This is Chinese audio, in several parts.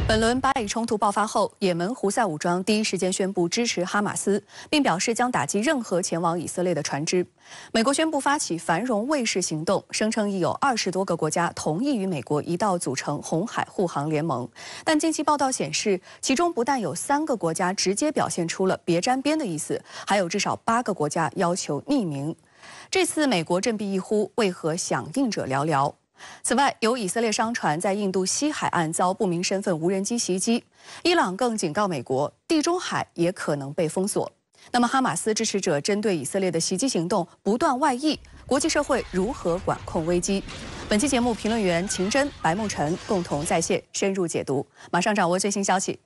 本轮巴以冲突爆发后，也门胡塞武装第一时间宣布支持哈马斯，并表示将打击任何前往以色列的船只。美国宣布发起繁荣卫士行动，声称已有20多个国家同意与美国一道组成红海护航联盟。但近期报道显示，其中不但有3个国家直接表现出了别沾边的意思，还有至少8个国家要求匿名。这次美国振臂一呼，为何响应者寥寥？此外，有以色列商船在印度西海岸遭不明身份无人机袭击，伊朗更警告美国，地中海也可能被封锁。那么，哈马斯支持者针对以色列的袭击行动不断外溢，国际社会如何管控危机？本期节目，评论员秦真、白沐晨共同在线深入解读。马上掌握最新消息。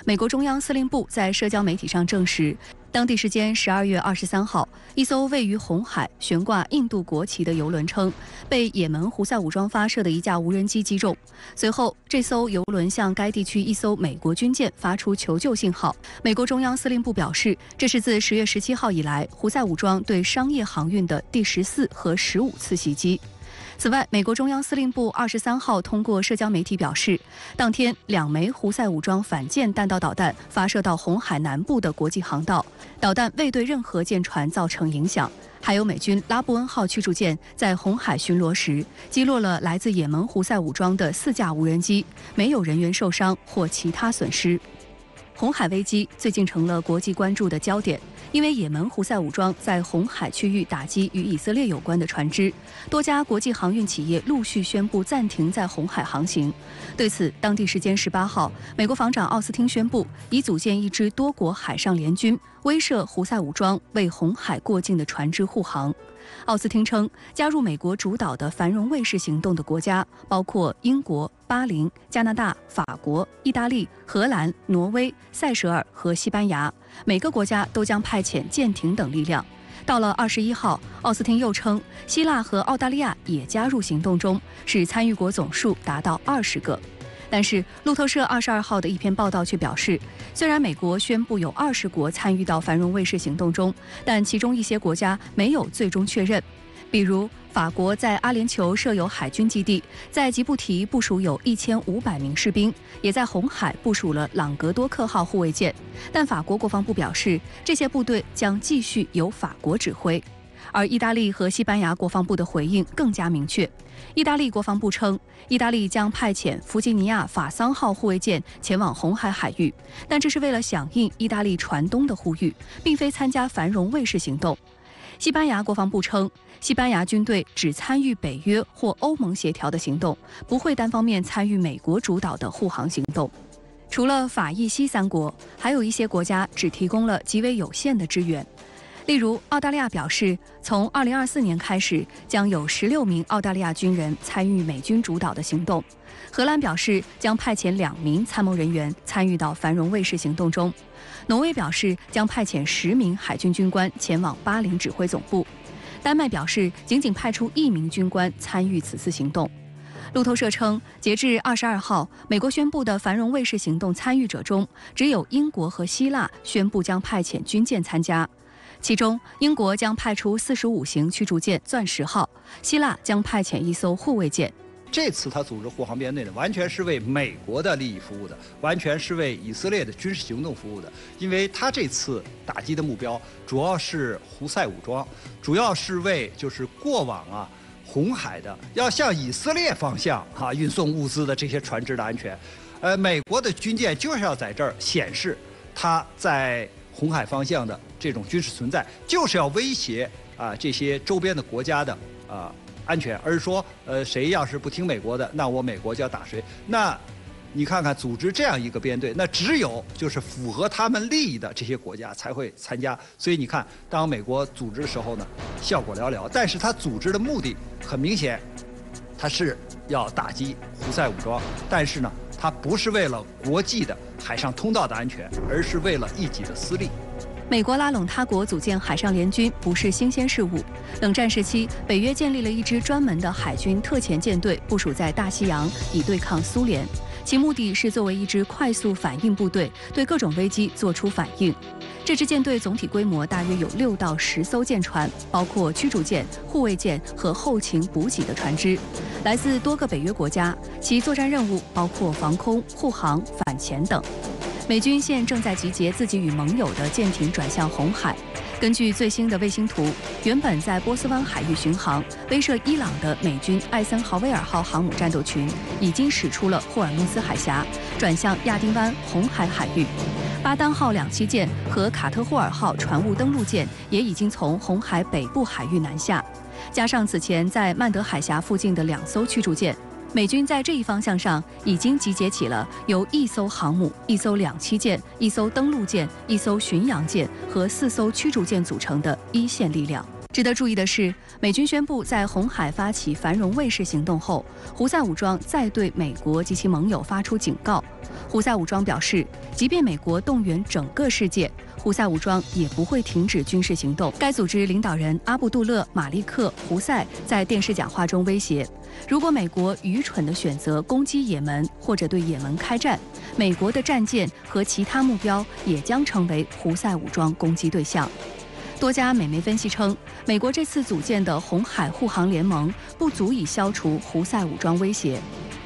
美国中央司令部在社交媒体上证实，当地时间12月23号，一艘位于红海、悬挂印度国旗的邮轮称被也门胡塞武装发射的一架无人机击中。随后，这艘邮轮向该地区一艘美国军舰发出求救信号。美国中央司令部表示，这是自10月17号以来，胡塞武装对商业航运的第14和15次袭击。此外，美国中央司令部23号通过社交媒体表示，当天2枚胡塞武装反舰弹道导弹发射到红海南部的国际航道，导弹未对任何舰船造成影响。还有美军拉布恩号驱逐舰在红海巡逻时，击落了来自也门胡塞武装的4架无人机，没有人员受伤或其他损失。红海危机最近成了国际关注的焦点，因为也门胡塞武装在红海区域打击与以色列有关的船只，多家国际航运企业陆续宣布暂停在红海航行。对此，当地时间18号，美国防长奥斯汀宣布已组建一支多国海上联军，威慑胡塞武装为红海过境的船只护航。奥斯汀称，加入美国主导的繁荣卫士行动的国家包括英国、巴林、加拿大、法国、意大利、荷兰、挪威、塞舌尔和西班牙，每个国家都将派遣舰艇等力量。到了21号，奥斯汀又称，希腊和澳大利亚也加入行动中，使参与国总数达到20个。但是，路透社22号的一篇报道却表示，虽然美国宣布有20国参与到繁荣卫士行动中，但其中一些国家没有最终确认。比如，法国在阿联酋设有海军基地，在吉布提部署有1500名士兵，也在红海部署了朗格多克号护卫舰。但法国国防部表示，这些部队将继续由法国指挥。而意大利和西班牙国防部的回应更加明确。意大利国防部称，意大利将派遣弗吉尼亚法桑号护卫舰前往红海海域，但这是为了响应意大利船东的呼吁，并非参加繁荣卫士行动。西班牙国防部称，西班牙军队只参与北约或欧盟协调的行动，不会单方面参与美国主导的护航行动。除了法意西3国，还有一些国家只提供了极为有限的支援。例如，澳大利亚表示，从2024年开始，将有16名澳大利亚军人参与美军主导的行动。荷兰表示，将派遣2名参谋人员参与到繁荣卫士行动中。挪威表示，将派遣10名海军军官前往巴林指挥总部。丹麦表示，仅派出1名军官参与此次行动。路透社称，截至22号，美国宣布的繁荣卫士行动参与者中，只有英国和希腊宣布将派遣军舰参加。其中，英国将派出45型驱逐舰钻石号，希腊将派遣一艘护卫舰。这次他组织护航编队呢，完全是为美国的利益服务的，完全是为以色列的军事行动服务的。因为他这次打击的目标主要是胡塞武装，主要是为就是过往红海的要向以色列方向运送物资的这些船只的安全。美国的军舰就是要在这儿显示它在红海方向的这种军事存在，就是要威胁这些周边的国家的安全，而是说谁要是不听美国的，那我美国就要打谁。那你看看组织这样一个编队，那只有就是符合他们利益的这些国家才会参加。所以你看，当美国组织的时候呢，效果寥寥。但是他组织的目的很明显，他是要打击胡塞武装，但是呢，他不是为了国际的海上通道的安全，而是为了一己的私利。美国拉拢他国组建海上联军不是新鲜事物。冷战时期，北约建立了一支专门的海军特遣舰队，部署在大西洋，以对抗苏联。其目的是作为一支快速反应部队，对各种危机作出反应。这支舰队总体规模大约有6到10艘舰船，包括驱逐舰、护卫舰和后勤补给的船只，来自多个北约国家。其作战任务包括防空、护航、反潜等。美军现正在集结自己与盟友的舰艇转向红海。根据最新的卫星图，原本在波斯湾海域巡航、威慑伊朗的美军艾森豪威尔号航母战斗群已经驶出了霍尔木兹海峡，转向亚丁湾红海海域。巴丹号2栖舰和卡特霍尔号船坞登陆舰也已经从红海北部海域南下，加上此前在曼德海峡附近的2艘驱逐舰，美军在这一方向上已经集结起了由1艘航母、1艘2栖舰、1艘登陆舰、1艘巡洋舰和4艘驱逐舰组成的一线力量。值得注意的是，美军宣布在红海发起繁荣卫士行动后，胡塞武装再对美国及其盟友发出警告。胡塞武装表示，即便美国动员整个世界，胡塞武装也不会停止军事行动。该组织领导人阿布杜勒·马利克·胡塞在电视讲话中威胁，如果美国愚蠢地选择攻击也门或者对也门开战，美国的战舰和其他目标也将成为胡塞武装攻击对象。多家美媒分析称，美国这次组建的红海护航联盟不足以消除胡塞武装威胁。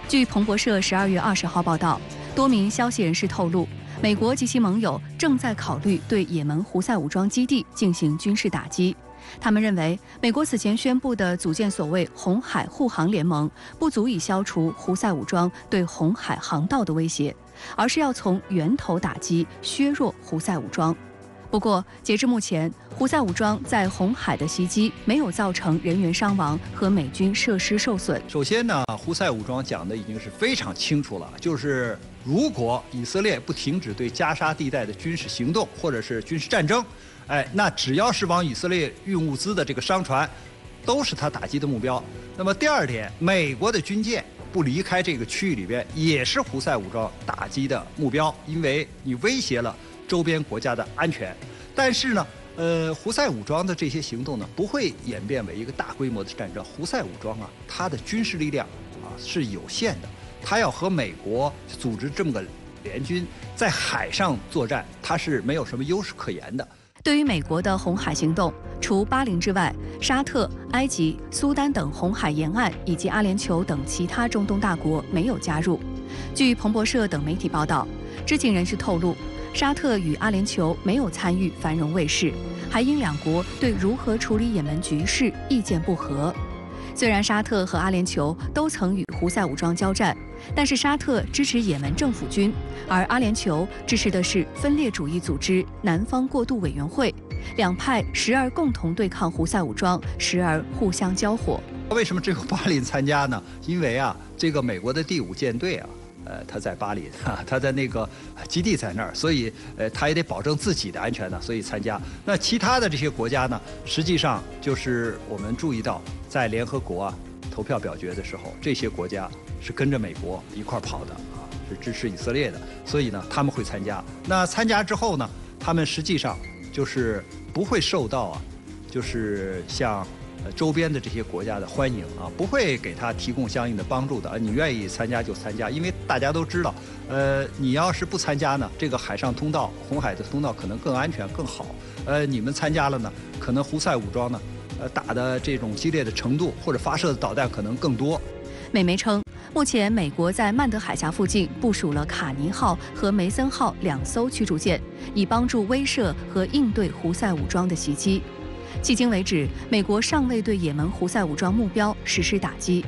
据彭博社12月20号报道，多名消息人士透露，美国及其盟友正在考虑对也门胡塞武装基地进行军事打击。他们认为，美国此前宣布的组建所谓红海护航联盟不足以消除胡塞武装对红海航道的威胁，而是要从源头打击、削弱胡塞武装。不过，截至目前，胡塞武装在红海的袭击没有造成人员伤亡和美军设施受损。首先呢，胡塞武装讲的已经是非常清楚了，就是如果以色列不停止对加沙地带的军事行动或者是军事战争，那只要是往以色列运物资的这个商船，都是他打击的目标。那么第二点，美国的军舰不离开这个区域里边，也是胡塞武装打击的目标，因为你威胁了周边国家的安全。但是呢，胡塞武装的这些行动呢，不会演变为一个大规模的战争。胡塞武装啊，它的军事力量是有限的，它要和美国组织这么个联军在海上作战，它是没有什么优势可言的。对于美国的红海行动，除巴林之外，沙特、埃及、苏丹等红海沿岸以及阿联酋等其他中东大国没有加入。据彭博社等媒体报道，知情人士透露，沙特与阿联酋没有参与繁荣卫士，还因两国对如何处理也门局势意见不合。虽然沙特和阿联酋都曾与胡塞武装交战，但是沙特支持也门政府军，而阿联酋支持的是分裂主义组织南方过渡委员会，两派时而共同对抗胡塞武装，时而互相交火。为什么只有巴林参加呢？因为这个美国的第5舰队他在巴林他的那个基地在那儿，所以他也得保证自己的安全呢，所以参加。那其他的这些国家呢，实际上就是我们注意到，在联合国投票表决的时候，这些国家是跟着美国一块跑的是支持以色列的，所以呢他们会参加。那参加之后呢，他们实际上就是不会受到就是像周边的这些国家的欢迎不会给他提供相应的帮助的你愿意参加就参加，因为大家都知道，你要是不参加呢，这个海上通道、红海的通道可能更安全更好。你们参加了呢，可能胡塞武装呢，打的这种激烈的程度或者发射的导弹可能更多。美媒称，目前美国在曼德海峡附近部署了卡尼号和梅森号2艘驱逐舰，以帮助威慑和应对胡塞武装的袭击。迄今为止，美国尚未对也门胡塞武装目标实施打击。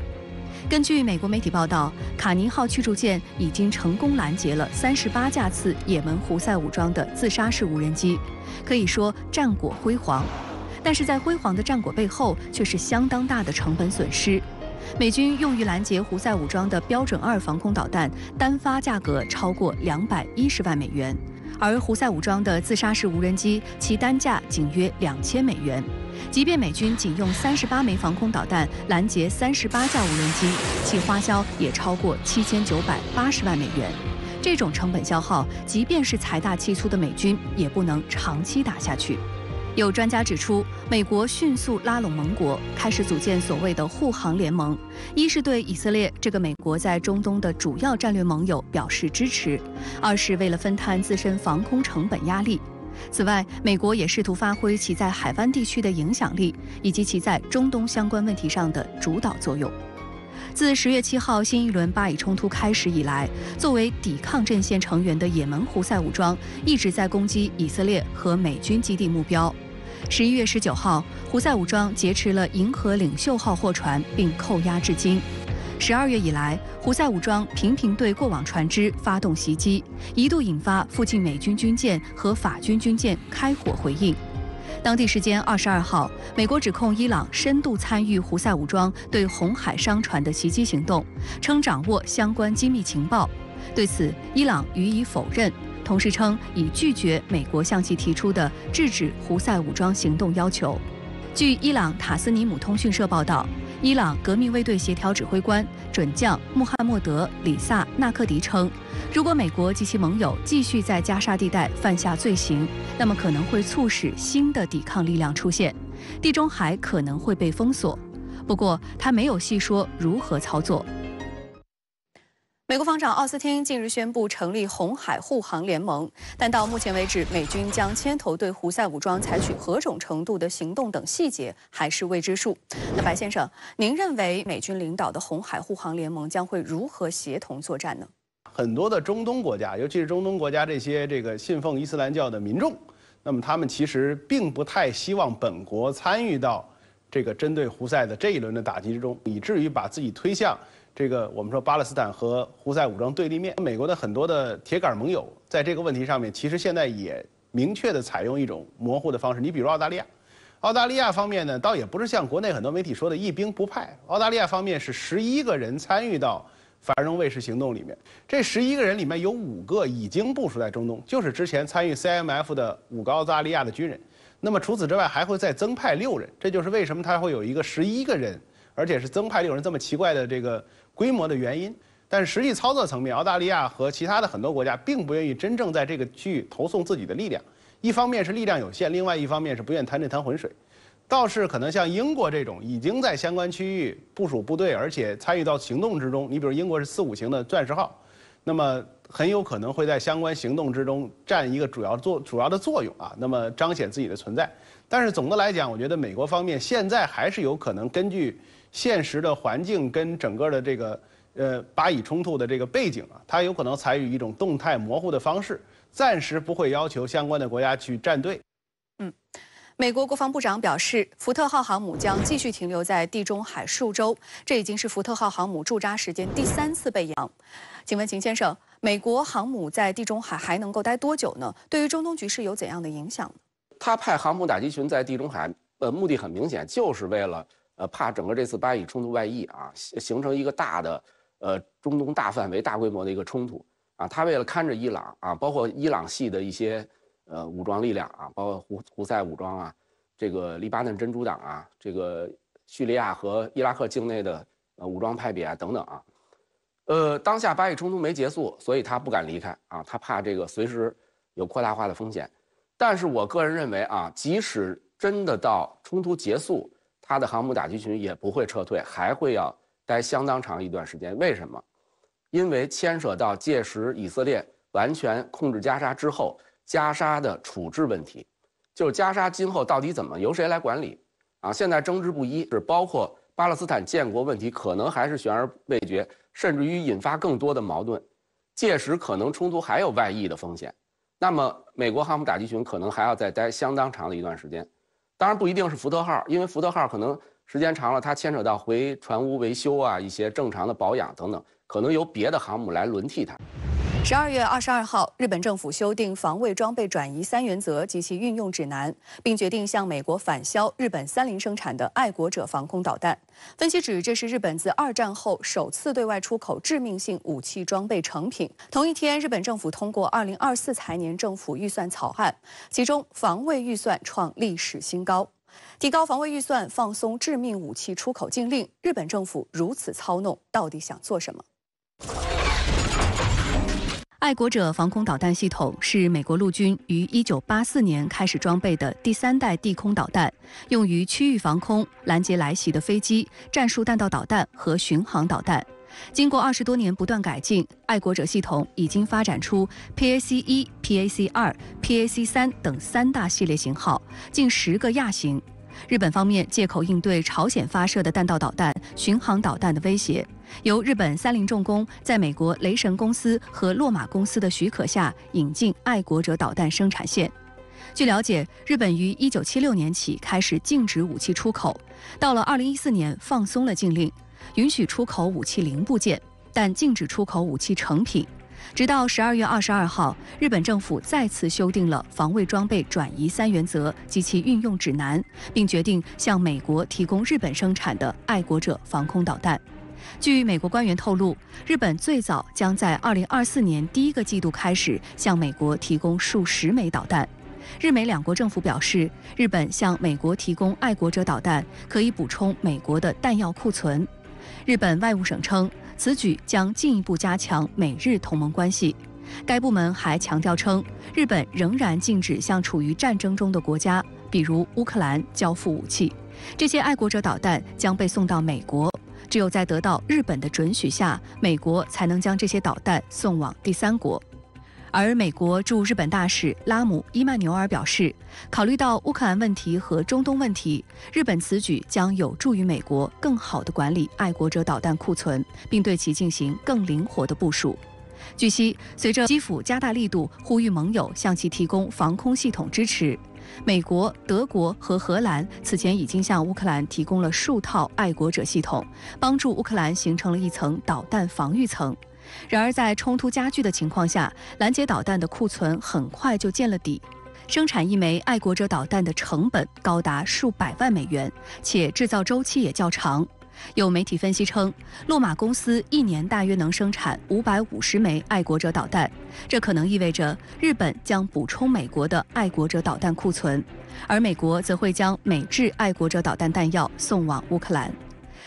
根据美国媒体报道，卡尼号驱逐舰已经成功拦截了38架次也门胡塞武装的自杀式无人机，可以说战果辉煌。但是在辉煌的战果背后，却是相当大的成本损失。美军用于拦截胡塞武装的标准2防空导弹，单发价格超过210万美元。而胡塞武装的自杀式无人机，其单价仅约2000美元。即便美军仅用38枚防空导弹拦截38架无人机，其花销也超过7980万美元。这种成本消耗，即便是财大气粗的美军，也不能长期打下去。有专家指出，美国迅速拉拢盟国，开始组建所谓的护航联盟，一是对以色列这个美国在中东的主要战略盟友表示支持，二是为了分摊自身防空成本压力。此外，美国也试图发挥其在海湾地区的影响力，以及其在中东相关问题上的主导作用。自10月7号新一轮巴以冲突开始以来，作为抵抗阵线成员的也门胡塞武装一直在攻击以色列和美军基地目标。11月19号，胡塞武装劫持了银河领袖号货船，并扣押至今。12月以来，胡塞武装频频对过往船只发动袭击，一度引发附近美军军舰和法军军舰开火回应。当地时间22号，美国指控伊朗深度参与胡塞武装对红海商船的袭击行动，称掌握相关机密情报。对此，伊朗予以否认，同时称已拒绝美国向其提出的制止胡塞武装行动要求。据伊朗塔斯尼姆通讯社报道，伊朗革命卫队协调指挥官准将穆罕默德·里萨·纳克迪称，如果美国及其盟友继续在加沙地带犯下罪行，那么可能会促使新的抵抗力量出现，地中海可能会被封锁。不过，他没有细说如何操作。美国防长奥斯汀近日宣布成立红海护航联盟，但到目前为止，美军将牵头对胡塞武装采取何种程度的行动等细节还是未知数。那白先生，您认为美军领导的红海护航联盟将会如何协同作战呢？很多的中东国家，尤其是中东国家这些信奉伊斯兰教的民众，那么他们其实并不太希望本国参与到针对胡塞的这一轮的打击之中，以至于把自己推向我们说巴勒斯坦和胡塞武装对立面。美国的很多的铁杆盟友在这个问题上面，其实现在也明确的采用一种模糊的方式。你比如澳大利亚，澳大利亚方面呢，倒也不是像国内很多媒体说的一兵不派，澳大利亚方面是11个人参与到繁荣卫士行动里面，这11个人里面有5个已经部署在中东，就是之前参与 CMF 的5个澳大利亚的军人。那么除此之外还会再增派6人，这就是为什么他会有一个11个人，而且是增派6人这么奇怪的规模的原因。但是实际操作层面，澳大利亚和其他的很多国家并不愿意真正在这个区域投送自己的力量，一方面是力量有限，另外一方面是不愿谈这滩浑水。倒是可能像英国这种已经在相关区域部署部队，而且参与到行动之中，你比如英国是4-5型的钻石号，那么很有可能会在相关行动之中占一个主要的作用啊，那么彰显自己的存在。但是总的来讲，我觉得美国方面现在还是有可能根据现实的环境跟整个的巴以冲突的背景啊，它有可能采取一种动态模糊的方式，暂时不会要求相关的国家去站队。美国国防部长表示，福特号航母将继续停留在地中海数周，这已经是福特号航母驻扎时间第3次被扬。请问秦先生，美国航母在地中海还能够待多久呢？对于中东局势有怎样的影响呢？他派航母打击群在地中海，目的很明显，就是为了怕整个这次巴以冲突外溢啊，形成一个大的中东大范围、大规模的一个冲突啊。他为了看着伊朗啊，包括伊朗系的一些武装力量啊，包括胡塞武装啊，黎巴嫩真主党啊，叙利亚和伊拉克境内的武装派别啊等等啊。当下巴以冲突没结束，所以他不敢离开啊，他怕随时有扩大化的风险。但是我个人认为啊，即使真的到冲突结束，他的航母打击群也不会撤退，还会要待相当长一段时间。为什么？因为牵涉到届时以色列完全控制加沙之后，加沙的处置问题，就是加沙今后到底怎么由谁来管理啊？现在争执不一，是包括巴勒斯坦建国问题，可能还是悬而未决，甚至于引发更多的矛盾。届时可能冲突还有外溢的风险。那么美国航母打击群可能还要再待相当长的一段时间，当然不一定是福特号，因为福特号可能时间长了，它牵扯到回船坞维修啊，一些正常的保养等等，可能由别的航母来轮替它。12月22号，日本政府修订防卫装备转移3原则及其运用指南，并决定向美国返销日本30生产的爱国者防空导弹。分析指，这是日本自2战后首次对外出口致命性武器装备成品。同一天，日本政府通过2024财年政府预算草案，其中防卫预算创历史新高。提高防卫预算，放松致命武器出口禁令，日本政府如此操弄，到底想做什么爱国者防空导弹系统是美国陆军于1984年开始装备的第3代地空导弹，用于区域防空、拦截来袭的飞机、战术弹道导弹和巡航导弹。经过20多年不断改进，爱国者系统已经发展出 PAC-1、PAC-2、PAC-3 等3大系列型号，近10个亚型。日本方面借口应对朝鲜发射的弹道导弹、巡航导弹的威胁，由日本三菱重工在美国雷神公司和洛马公司的许可下引进爱国者导弹生产线。据了解，日本于1976年起开始禁止武器出口，到了2014年放松了禁令，允许出口武器零部件，但禁止出口武器成品。直到12月22号，日本政府再次修订了防卫装备转移3原则及其运用指南，并决定向美国提供日本生产的爱国者防空导弹。据美国官员透露，日本最早将在2024年第1个季度开始向美国提供数十枚导弹。日美两国政府表示，日本向美国提供爱国者导弹可以补充美国的弹药库存。日本外务省称，此举将进一步加强美日同盟关系。该部门还强调称，日本仍然禁止向处于战争中的国家，比如乌克兰交付武器。这些爱国者导弹将被送到美国，只有在得到日本的准许下，美国才能将这些导弹送往第三国。而美国驻日本大使拉姆·伊曼纽尔表示，考虑到乌克兰问题和中东问题，日本此举将有助于美国更好地管理爱国者导弹库存，并对其进行更灵活的部署。据悉，随着基辅加大力度呼吁盟友向其提供防空系统支持，美国、德国和荷兰此前已经向乌克兰提供了数套爱国者系统，帮助乌克兰形成了一层导弹防御层。然而，在冲突加剧的情况下，拦截导弹的库存很快就见了底。生产一枚爱国者导弹的成本高达数百万美元，且制造周期也较长。有媒体分析称，洛马公司1年大约能生产550枚爱国者导弹，这可能意味着日本将补充美国的爱国者导弹库存，而美国则会将美制爱国者导弹弹药送往乌克兰。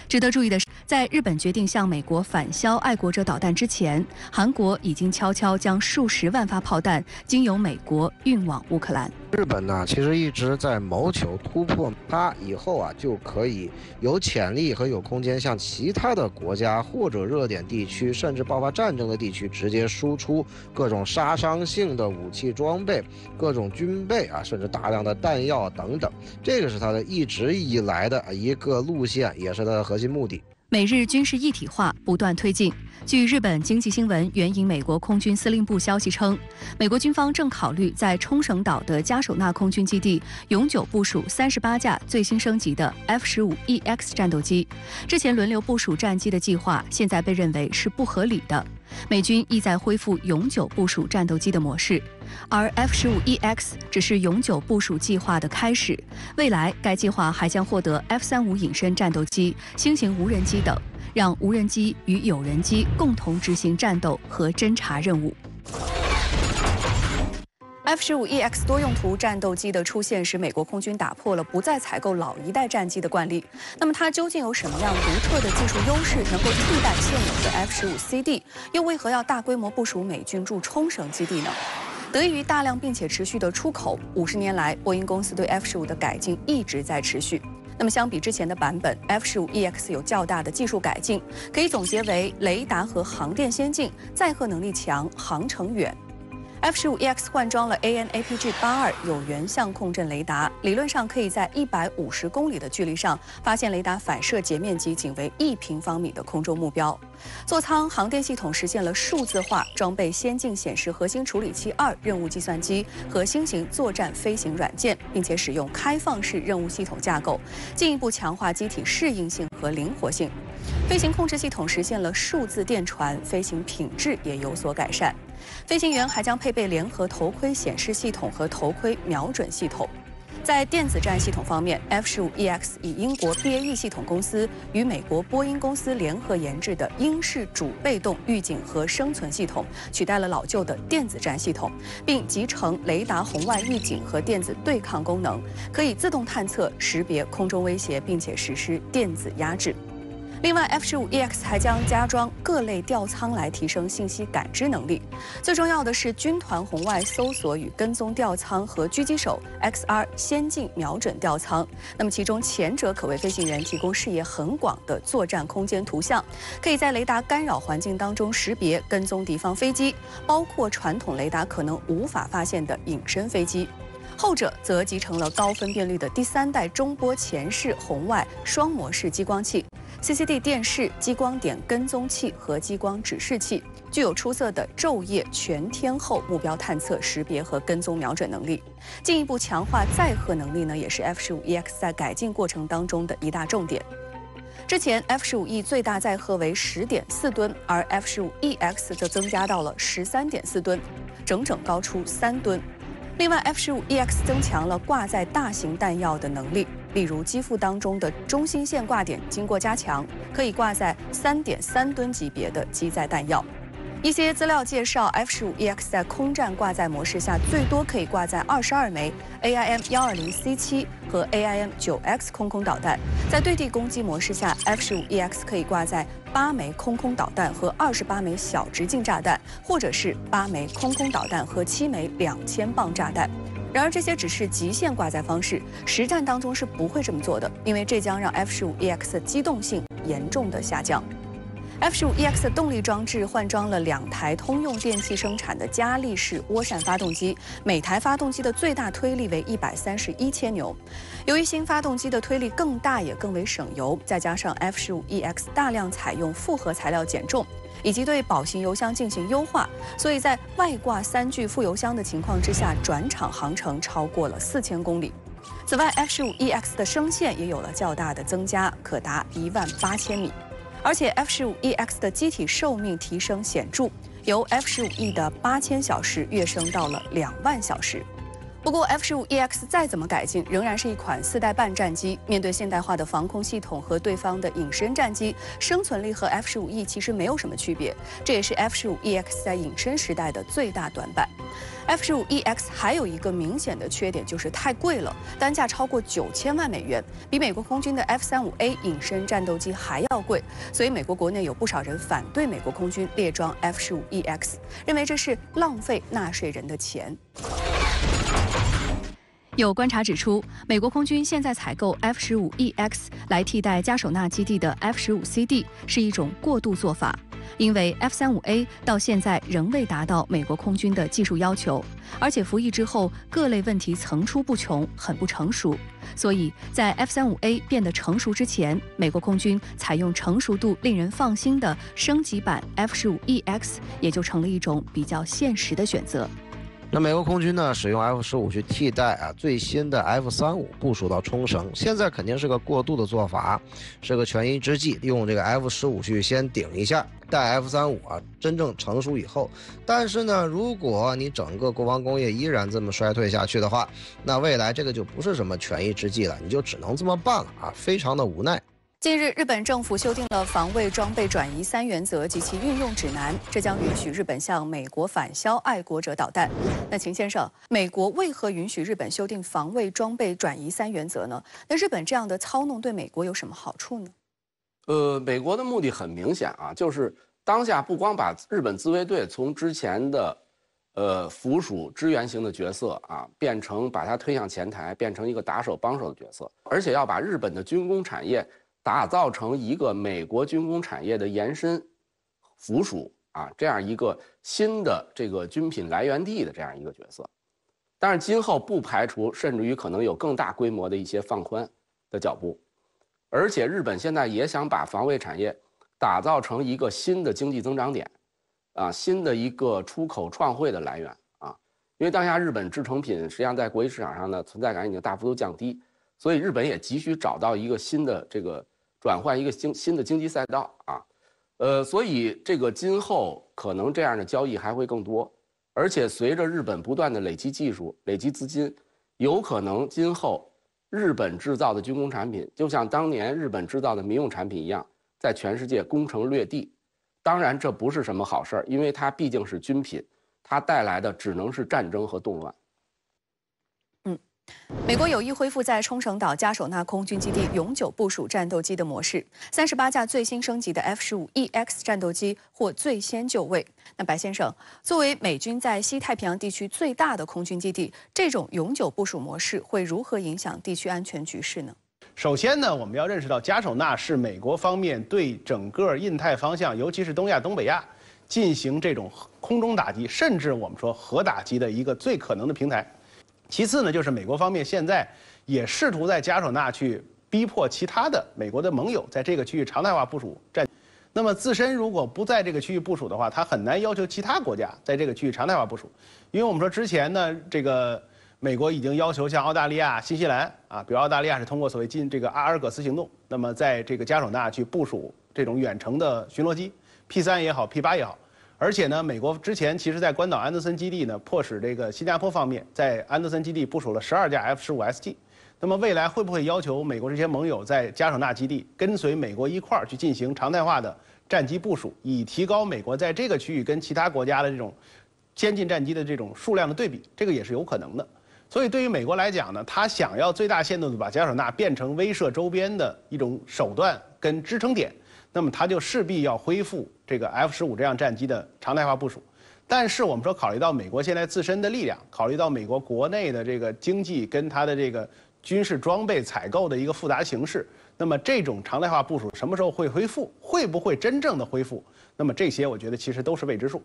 值得注意的是，在日本决定向美国返销爱国者导弹之前，韩国已经悄悄将数十万发炮弹经由美国运往乌克兰。日本呢，其实一直在谋求突破，它以后就可以有潜力和有空间向其他的国家或者热点地区，甚至爆发战争的地区直接输出各种杀伤性的武器装备、各种军备甚至大量的弹药等等。这个是它的一直以来的一个路线，也是它的核心目的。美日军事一体化不断推进。据日本经济新闻援引美国空军司令部消息称，美国军方正考虑在冲绳岛的加手纳空军基地永久部署38架最新升级的 F-15EX 战斗机。之前轮流部署战机的计划现在被认为是不合理的。美军意在恢复永久部署战斗机的模式，而 F-15EX 只是永久部署计划的开始。未来该计划还将获得 F-35隐身战斗机、新型无人机等，让无人机与有人机共同执行战斗和侦察任务。F-15EX 多用途战斗机的出现，使美国空军打破了不再采购老一代战机的惯例。那么它究竟有什么样独特的技术优势，能够替代现有的 F-15CD？又为何要大规模部署美军驻冲绳基地呢？得益于大量并且持续的出口，50年来，波音公司对 F-15的改进一直在持续。那么相比之前的版本 ，F-15EX 有较大的技术改进，可以总结为雷达和航电先进，载荷能力强，航程远。F-15EX 换装了 AN/APG-82有源相控阵雷达，理论上可以在150公里的距离上发现雷达反射截面积仅为1平方米的空中目标。座舱航电系统实现了数字化，装备先进显示核心处理器2任务计算机和新型作战飞行软件，并且使用开放式任务系统架构，进一步强化机体适应性和灵活性。飞行控制系统实现了数字电传，飞行品质也有所改善。飞行员还将配备联合头盔显示系统和头盔瞄准系统。在电子战系统方面 ，F-15EX 以英国 BAE 系统公司与美国波音公司联合研制的英式主被动预警和生存系统，取代了老旧的电子战系统，并集成雷达红外预警和电子对抗功能，可以自动探测、识别空中威胁，并且实施电子压制。另外 ，F-15EX 还将加装各类吊舱来提升信息感知能力。最重要的是军团红外搜索与跟踪吊舱和狙击手 XR 先进瞄准吊舱。那么其中前者可为飞行员提供视野很广的作战空间图像，可以在雷达干扰环境当中识别跟踪敌方飞机，包括传统雷达可能无法发现的隐身飞机。后者则集成了高分辨率的第3代中波前视红外双模式激光器。CCD 电视、激光点跟踪器和激光指示器，具有出色的昼夜全天候目标探测、识别和跟踪瞄准能力。进一步强化载荷能力呢，也是 F-15EX 在改进过程当中的一大重点。之前 F-15E 最大载荷为10.4吨，而 F-15EX 则增加到了13.4吨，整整高出3吨。另外 ，F-15EX 增强了挂载大型弹药的能力，例如机腹当中的中心线挂点经过加强，可以挂载3.3吨级别的机载弹药。一些资料介绍 ，F-15EX 在空战挂载模式下最多可以挂载22枚 AIM-120C7和 AIM-9X 空空导弹，在对地攻击模式下 ，F-15EX 可以挂载8枚空空导弹和28枚小直径炸弹，或者是8枚空空导弹和7枚2000磅炸弹。然而，这些只是极限挂载方式，实战当中是不会这么做的，因为这将让 F-15EX 的机动性严重的下降。F-15EX 的动力装置换装了2台通用电气生产的加力式涡扇发动机，每台发动机的最大推力为131千牛。由于新发动机的推力更大，也更为省油，再加上 F-15EX 大量采用复合材料减重，以及对保型油箱进行优化，所以在外挂3具副油箱的情况之下，转场航程超过了4000公里。此外 ，F-15EX 的升限也有了较大的增加，可达18000米。而且 F-15EX 的机体寿命提升显著，由 F-15E 的8000小时跃升到了2万小时。不过 F-15EX 再怎么改进，仍然是一款4代半战机。面对现代化的防空系统和对方的隐身战机，生存力和 F-15E 其实没有什么区别。这也是 F-15EX 在隐身时代的最大短板。F-15EX 还有一个明显的缺点，就是太贵了，单价超过9000万美元，比美国空军的 F-35A 隐身战斗机还要贵。所以美国国内有不少人反对美国空军列装 F-15EX， 认为这是浪费纳税人的钱。有观察指出，美国空军现在采购 F-15EX 来替代加手纳基地的 F-15CD 是一种过渡做法，因为 F-35A 到现在仍未达到美国空军的技术要求，而且服役之后各类问题层出不穷，很不成熟。所以在 F-35A 变得成熟之前，美国空军采用成熟度令人放心的升级版 F-15EX 也就成了一种比较现实的选择。那美国空军呢，使用 F-15去替代最新的 F-35部署到冲绳，现在肯定是个过渡的做法，是个权宜之计，用这个 F-15去先顶一下，待 F-35真正成熟以后。但是呢，如果你整个国防工业依然这么衰退下去的话，那未来这个就不是什么权宜之计了，你就只能这么办了非常的无奈。近日，日本政府修订了防卫装备转移3原则及其运用指南，这将允许日本向美国返销爱国者导弹。那秦先生，美国为何允许日本修订防卫装备转移3原则呢？那日本这样的操弄对美国有什么好处呢？美国的目的很明显就是当下不光把日本自卫队从之前的附属支援型的角色变成把它推向前台，变成一个打手帮手的角色，而且要把日本的军工产业打造成一个美国军工产业的延伸、附属这样一个新的这个军品来源地的这样一个角色。但是今后不排除甚至于可能有更大规模的一些放宽的脚步，而且日本现在也想把防卫产业打造成一个新的经济增长点新的一个出口创汇的来源因为当下日本制成品实际上在国际市场上的存在感已经大幅度降低，所以日本也急需找到一个新的这个转换一个新的经济赛道所以这个今后可能这样的交易还会更多，而且随着日本不断的累积技术、累积资金，有可能今后日本制造的军工产品，就像当年日本制造的民用产品一样，在全世界攻城略地。当然，这不是什么好事儿，因为它毕竟是军品，它带来的只能是战争和动乱。美国有意恢复在冲绳岛加手纳空军基地永久部署战斗机的模式，38架最新升级的 F-15EX 战斗机或最先就位。那白先生，作为美军在西太平洋地区最大的空军基地，这种永久部署模式会如何影响地区安全局势呢？首先呢，我们要认识到加手纳是美国方面对整个印太方向，尤其是东亚、东北亚进行这种空中打击，甚至我们说核打击的一个最可能的平台。其次呢，就是美国方面现在也试图在加手纳去逼迫其他的美国的盟友在这个区域常态化部署战。那么自身如果不在这个区域部署的话，它很难要求其他国家在这个区域常态化部署。因为我们说之前呢，这个美国已经要求像澳大利亚、新西兰啊，比如澳大利亚是通过所谓这个阿尔戈斯行动，那么在这个加手纳去部署这种远程的巡逻机 P3也好 P8也好。而且呢，美国之前其实在关岛安德森基地呢，迫使这个新加坡方面在安德森基地部署了12架 F-15SG。那么未来会不会要求美国这些盟友在加手纳基地跟随美国一块儿去进行常态化的战机部署，以提高美国在这个区域跟其他国家的这种先进战机的这种数量的对比？这个也是有可能的。所以对于美国来讲呢，他想要最大限度的把加手纳变成威慑周边的一种手段跟支撑点。那么它就势必要恢复这个 F-15这样战机的常态化部署，但是我们说考虑到美国现在自身的力量，考虑到美国国内的这个经济跟它的这个军事装备采购的一个复杂形势，那么这种常态化部署什么时候会恢复，会不会真正的恢复？那么这些我觉得其实都是未知数。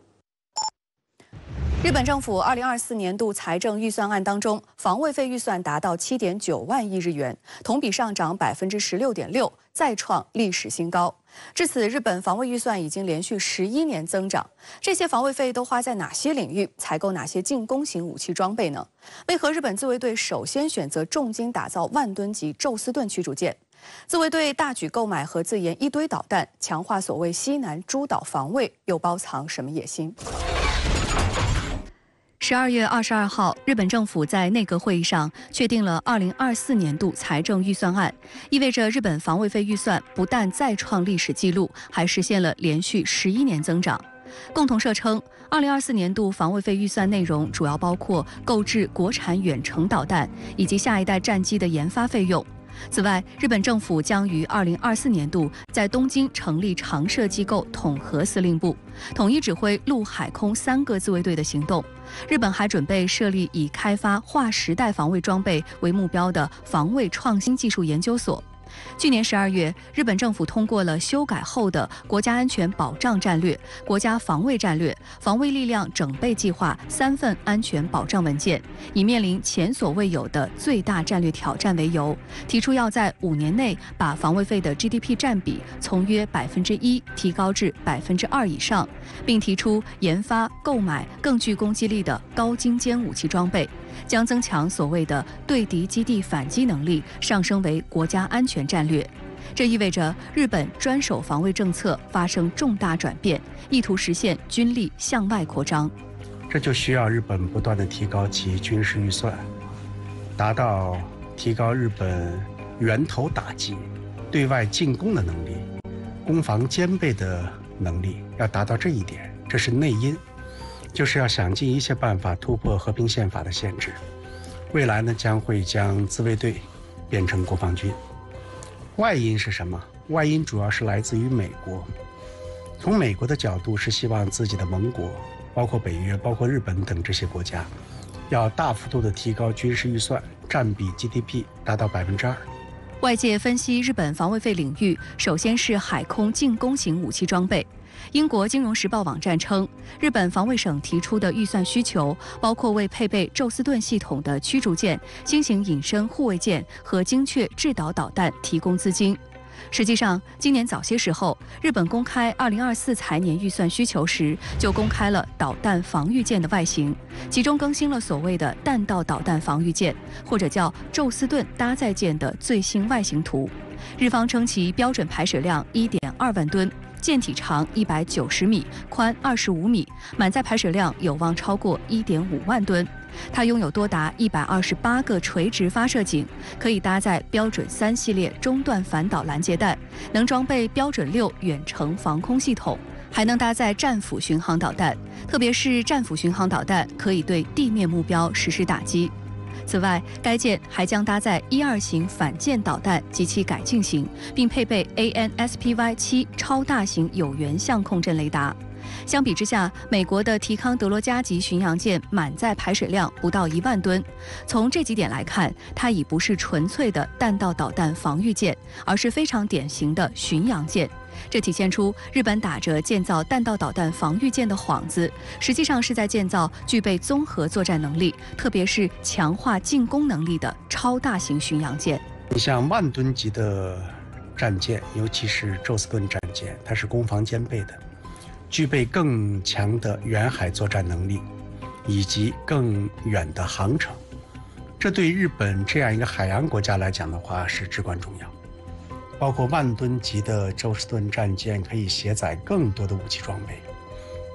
日本政府2024年度财政预算案当中，防卫费预算达到7.9万亿日元，同比上涨16.6%，再创历史新高。至此，日本防卫预算已经连续11年增长。这些防卫费都花在哪些领域？采购哪些进攻型武器装备呢？为何日本自卫队首先选择重金打造万吨级宙斯盾驱逐舰？自卫队大举购买和自研一堆导弹，强化所谓西南诸岛防卫，又包藏什么野心？12月22号，日本政府在内阁会议上确定了2024年度财政预算案，意味着日本防卫费预算不但再创历史纪录，还实现了连续11年增长。共同社称，2024年度防卫费预算内容主要包括购置国产远程导弹以及下一代战机的研发费用。此外，日本政府将于2024年度在东京成立常设机构统合司令部，统一指挥陆海空3个自卫队的行动。日本还准备设立以开发划时代防卫装备为目标的防卫创新技术研究所。去年12月，日本政府通过了修改后的国家安全保障战略、国家防卫战略、防卫力量整备计划3份安全保障文件，以面临前所未有的最大战略挑战为由，提出要在5年内把防卫费的 GDP 占比从约1%提高至2%以上，并提出研发、购买更具攻击力的高精尖武器装备，将增强所谓的对敌基地反击能力上升为国家安全战略。这意味着日本专守防卫政策发生重大转变，意图实现军力向外扩张。这就需要日本不断地提高其军事预算，达到提高日本源头打击、对外进攻的能力、攻防兼备的能力，要达到这一点，这是内因。就是要想尽一切办法突破和平宪法的限制。未来呢，将会将自卫队变成国防军。外因是什么？外因主要是来自于美国。从美国的角度是希望自己的盟国，包括北约、包括日本等这些国家，要大幅度的提高军事预算，占比 GDP 达到2%。外界分析日本防卫费领域，首先是海空进攻型武器装备。英国《金融时报》网站称，日本防卫省提出的预算需求包括为配备宙斯盾系统的驱逐舰、新型隐身护卫舰和精确制导导弹提供资金。实际上，今年早些时候，日本公开2024财年预算需求时，就公开了导弹防御舰的外形，其中更新了所谓的弹道导弹防御舰，或者叫宙斯盾搭载舰的最新外形图。日方称其标准排水量1.2万吨。舰体长190米，宽25米，满载排水量有望超过1.5万吨。它拥有多达128个垂直发射井，可以搭载标准3系列中段反导拦截弹，能装备标准6远程防空系统，还能搭载战斧巡航导弹，特别是战斧巡航导弹可以对地面目标实施打击。此外，该舰还将搭载12型反舰导弹及其改进型，并配备 AN/SPY-7超大型有源相控阵雷达。相比之下，美国的提康德罗加级巡洋舰满载排水量不到1万吨。从这几点来看，它已不是纯粹的弹道导弹防御舰，而是非常典型的巡洋舰。这体现出日本打着建造弹道导弹防御舰的幌子，实际上是在建造具备综合作战能力，特别是强化进攻能力的超大型巡洋舰。你像万吨级的战舰，尤其是宙斯盾战舰，它是攻防兼备的，具备更强的远海作战能力，以及更远的航程。这对日本这样一个海洋国家来讲的话是至关重要。包括万吨级的宙斯盾战舰可以携载更多的武器装备，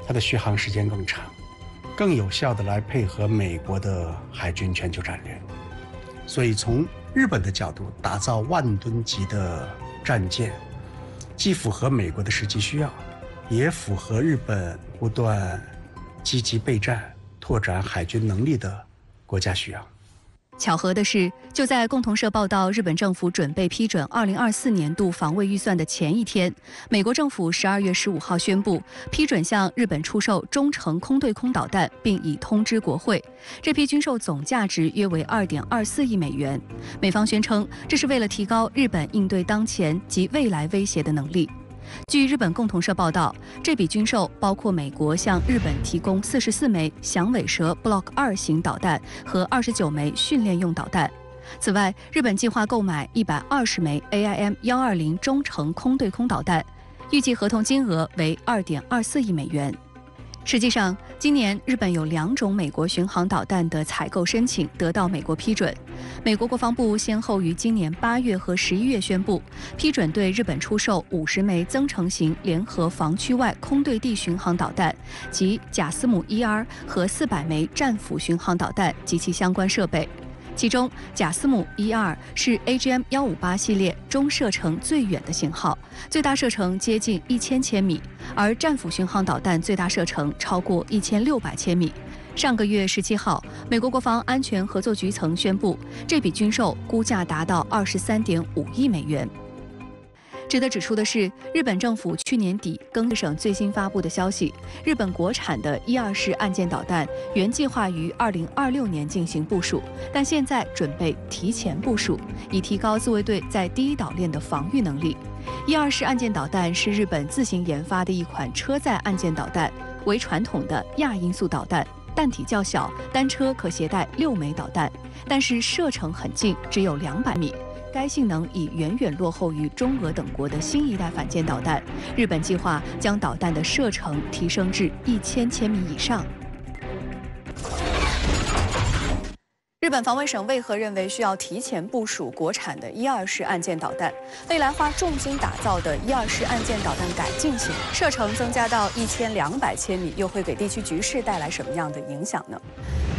它的续航时间更长，更有效地来配合美国的海军全球战略。所以从日本的角度，打造万吨级的战舰，既符合美国的实际需要，也符合日本不断积极备战、拓展海军能力的国家需要。巧合的是，就在共同社报道日本政府准备批准2024年度防卫预算的前一天，美国政府12月15号宣布批准向日本出售中程空对空导弹，并已通知国会。这批军售总价值约为2.24亿美元。美方宣称，这是为了提高日本应对当前及未来威胁的能力。据日本共同社报道，这笔军售包括美国向日本提供44枚响尾蛇 Block 2型导弹和29枚训练用导弹。此外，日本计划购买120枚 AIM-120中程空对空导弹，预计合同金额为2.24亿美元。实际上，今年日本有2种美国巡航导弹的采购申请得到美国批准。美国国防部先后于今年8月和11月宣布，批准对日本出售50枚增程型联合防区外空对地巡航导弹及贾斯姆 1R 和400枚战斧巡航导弹及其相关设备。其中，贾斯姆 1R 是 AGM-158系列中射程最远的型号，最大射程接近1000千米，而战斧巡航导弹最大射程超过1600千米。上个月17号，美国国防安全合作局曾宣布，这笔军售估价达到23.5亿美元。值得指出的是，日本政府去年底更省最新发布的消息，日本国产的12式岸舰导弹原计划于2026年进行部署，但现在准备提前部署，以提高自卫队在第一岛链的防御能力。12式岸舰导弹是日本自行研发的一款车载岸舰导弹，为传统的亚音速导弹，弹体较小，单车可携带6枚导弹，但是射程很近，只有200米。该性能已远远落后于中俄等国的新一代反舰导弹。日本计划将导弹的射程提升至1000千米以上。日本防卫省为何认为需要提前部署国产的12式岸舰导弹？未来花重金打造的12式岸舰导弹改进型，射程增加到1200千米，又会给地区局势带来什么样的影响呢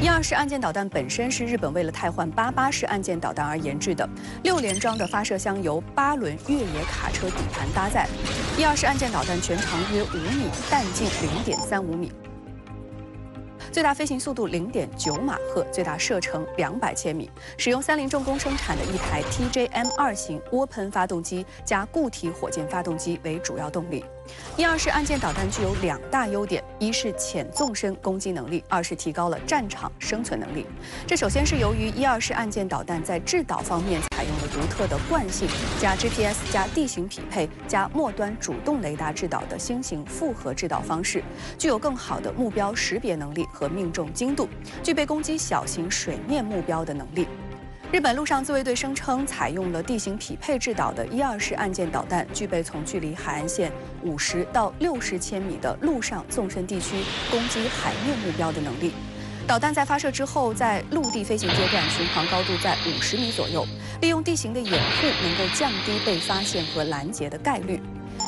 ？12式岸舰导弹本身是日本为了汰换88式岸舰导弹而研制的，6连装的发射箱由8轮越野卡车底盘搭载。12式岸舰导弹全长约5米，弹径0.35米。最大飞行速度0.9马赫，最大射程200千米，使用三菱重工生产的一台 TJM2 型涡喷发动机加固体火箭发动机为主要动力。12式岸舰导弹具有2大优点，一是浅纵深攻击能力，二是提高了战场生存能力。这首先是由于12式岸舰导弹在制导方面采用了独特的惯性加 GPS 加地形匹配加末端主动雷达制导的新型复合制导方式，具有更好的目标识别能力和命中精度，具备攻击小型水面目标的能力。日本陆上自卫队声称，采用了地形匹配制导的12式岸舰导弹，具备从距离海岸线50到60千米的陆上纵深地区攻击海面目标的能力。导弹在发射之后，在陆地飞行阶段巡航高度在50米左右，利用地形的掩护，能够降低被发现和拦截的概率。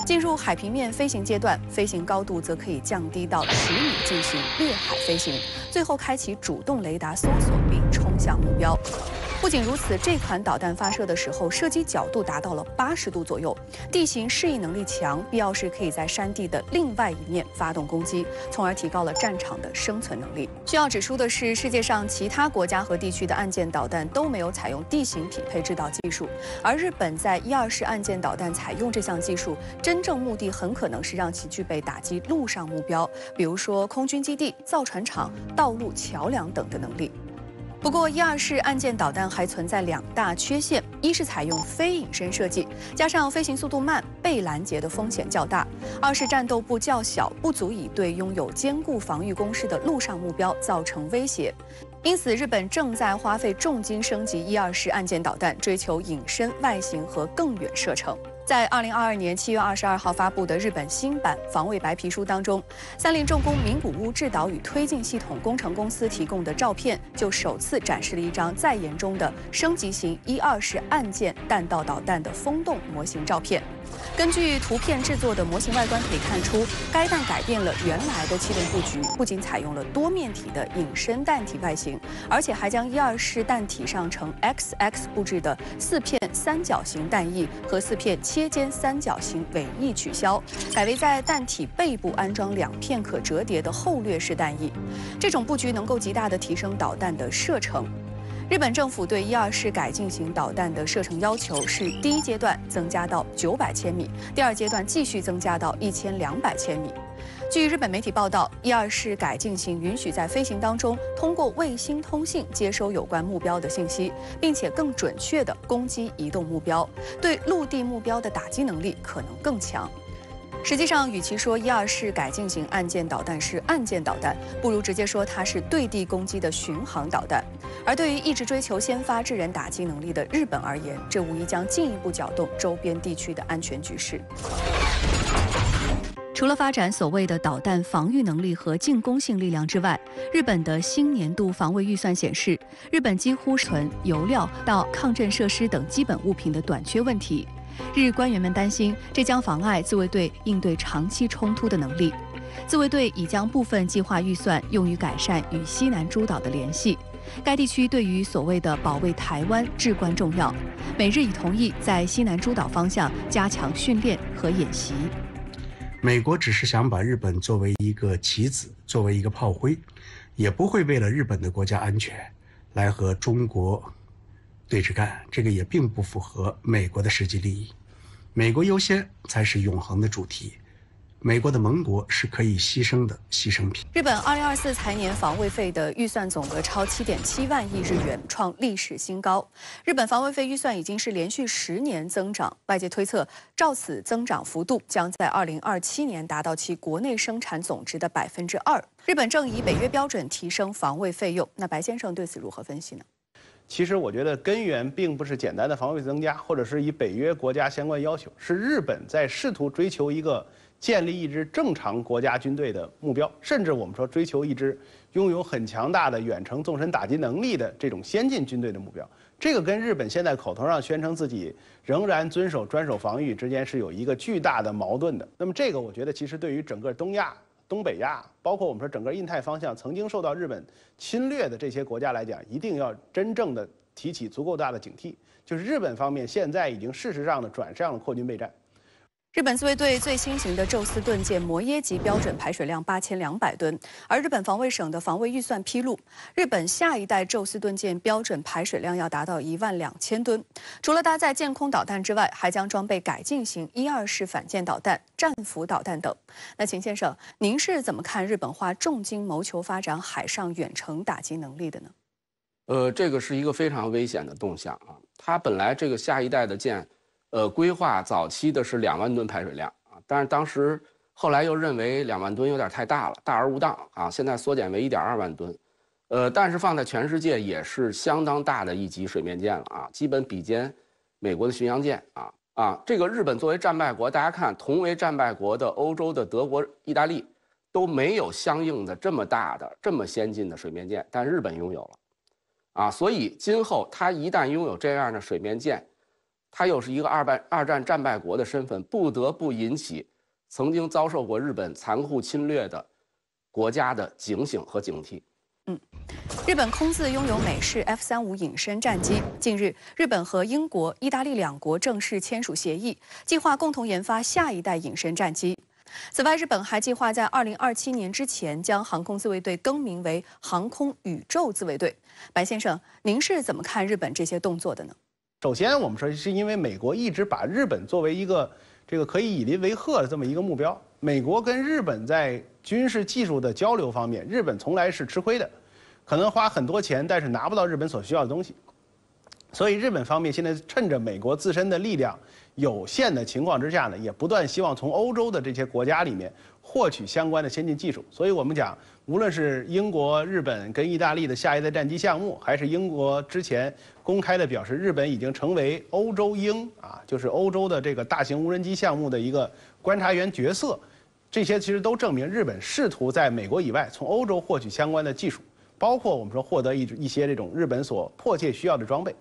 进入海平面飞行阶段，飞行高度则可以降低到10米进行掠海飞行，最后开启主动雷达搜索并冲向目标。不仅如此，这款导弹发射的时候，射击角度达到了80度左右，地形适应能力强，必要时可以在山地的另外一面发动攻击，从而提高了战场的生存能力。需要指出的是，世界上其他国家和地区的岸舰导弹都没有采用地形匹配制导技术，而日本在1、2式岸舰导弹采用这项技术，真正目的很可能是让其具备打击陆上目标，比如说空军基地、造船厂、道路桥梁等的能力。不过，1、2式岸舰导弹还存在2大缺陷：一是采用非隐身设计，加上飞行速度慢、被拦截的风险较大；二是战斗部较小，不足以对拥有坚固防御工事的陆上目标造成威胁。因此，日本正在花费重金升级1、2式岸舰导弹，追求隐身外形和更远射程。在2022年7月22号发布的日本新版防卫白皮书当中，三菱重工名古屋制导与推进系统工程公司提供的照片，就首次展示了一张在研中的升级型1、2式岸舰弹道导弹的风洞模型照片。根据图片制作的模型外观可以看出，该弹改变了原来的气动布局，不仅采用了多面体的隐身弹体外形，而且还将1、2式弹体上呈 XX 布置的4片三角形弹翼和4片切尖三角形尾翼取消，改为在弹体背部安装2片可折叠的后掠式弹翼。这种布局能够极大地提升导弹的射程。日本政府对1、2式改进型导弹的射程要求是：第一阶段增加到900千米，第二阶段继续增加到1200千米。据日本媒体报道，1、2式改进型允许在飞行当中通过卫星通信接收有关目标的信息，并且更准确地攻击移动目标，对陆地目标的打击能力可能更强。实际上，与其说1、2式改进型岸舰导弹是岸舰导弹，不如直接说它是对地攻击的巡航导弹。而对于一直追求先发制人打击能力的日本而言，这无疑将进一步搅动周边地区的安全局势。除了发展所谓的导弹防御能力和进攻性力量之外，日本的新年度防卫预算显示，日本几乎存油料到抗震设施等基本物品的短缺问题。日官员们担心，这将妨碍自卫队应对长期冲突的能力。自卫队已将部分计划预算用于改善与西南诸岛的联系。该地区对于所谓的保卫台湾至关重要。美日已同意在西南诸岛方向加强训练和演习。美国只是想把日本作为一个棋子，作为一个炮灰，也不会为了日本的国家安全来和中国对着干，这个也并不符合美国的实际利益。美国优先才是永恒的主题，美国的盟国是可以牺牲的牺牲品。日本2024财年防卫费的预算总额超7.7万亿日元，创历史新高。日本防卫费预算已经是连续10年增长，外界推测，照此增长幅度将在2027年达到其国内生产总值的2%。日本正以北约标准提升防卫费用，那白先生对此如何分析呢？其实我觉得根源并不是简单的防卫增加，或者是以北约国家相关要求，是日本在试图追求一个建立一支正常国家军队的目标，甚至我们说追求一支拥有很强大的远程纵深打击能力的这种先进军队的目标。这个跟日本现在口头上宣称自己仍然遵守专守防御之间是有一个巨大的矛盾的。那么这个我觉得其实对于整个东亚、东北亚，包括我们说整个印太方向曾经受到日本侵略的这些国家来讲，一定要真正的提起足够大的警惕。就是日本方面现在已经事实上的转向了扩军备战。日本自卫队最新型的宙斯盾舰摩耶级标准排水量8200吨，而日本防卫省的防卫预算披露，日本下一代宙斯盾舰标准排水量要达到12000吨。除了搭载舰空导弹之外，还将装备改进型1、2式反舰导弹、战斧导弹等。那秦先生，您是怎么看日本花重金谋求发展海上远程打击能力的呢？这个是一个非常危险的动向啊！它本来这个下一代的舰。规划早期的是2万吨排水量啊，但是当时后来又认为2万吨有点太大了，大而无当啊，现在缩减为1.2万吨，但是放在全世界也是相当大的一级水面舰了啊，基本比肩美国的巡洋舰啊。这个日本作为战败国，大家看，同为战败国的欧洲的德国、意大利都没有相应的这么大的、这么先进的水面舰，但日本拥有了啊，所以今后它一旦拥有这样的水面舰，它又是一个二战战败国的身份，不得不引起曾经遭受过日本残酷侵略的国家的警醒和警惕。日本空自拥有美式 F-35隐身战机。近日，日本和英国、意大利两国正式签署协议，计划共同研发下一代隐身战机。此外，日本还计划在2027年之前将航空自卫队更名为航空宇宙自卫队。白先生，您是怎么看日本这些动作的呢？首先，我们说是因为美国一直把日本作为一个可以以邻为壑的这么一个目标。美国跟日本在军事技术的交流方面，日本从来是吃亏的，可能花很多钱，但是拿不到日本所需要的东西。所以日本方面现在趁着美国自身的力量有限的情况之下呢，也不断希望从欧洲的这些国家里面获取相关的先进技术。所以我们讲，无论是英国、日本跟意大利的下一代战机项目，还是英国之前公开的表示日本已经成为欧洲鹰就是欧洲的这个大型无人机项目的一个观察员角色，这些其实都证明日本试图在美国以外从欧洲获取相关的技术，包括我们说获得一些这种日本所迫切需要的装备。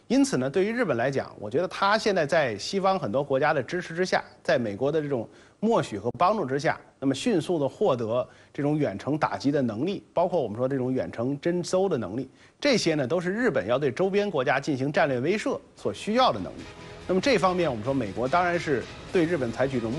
因此呢，对于日本来讲，我觉得它现在在西方很多国家的支持之下，在美国的这种默许和帮助之下，那么迅速的获得这种远程打击的能力，包括我们说这种远程侦搜的能力，这些呢都是日本要对周边国家进行战略威慑所需要的能力。那么这方面，我们说美国当然是对日本采取一种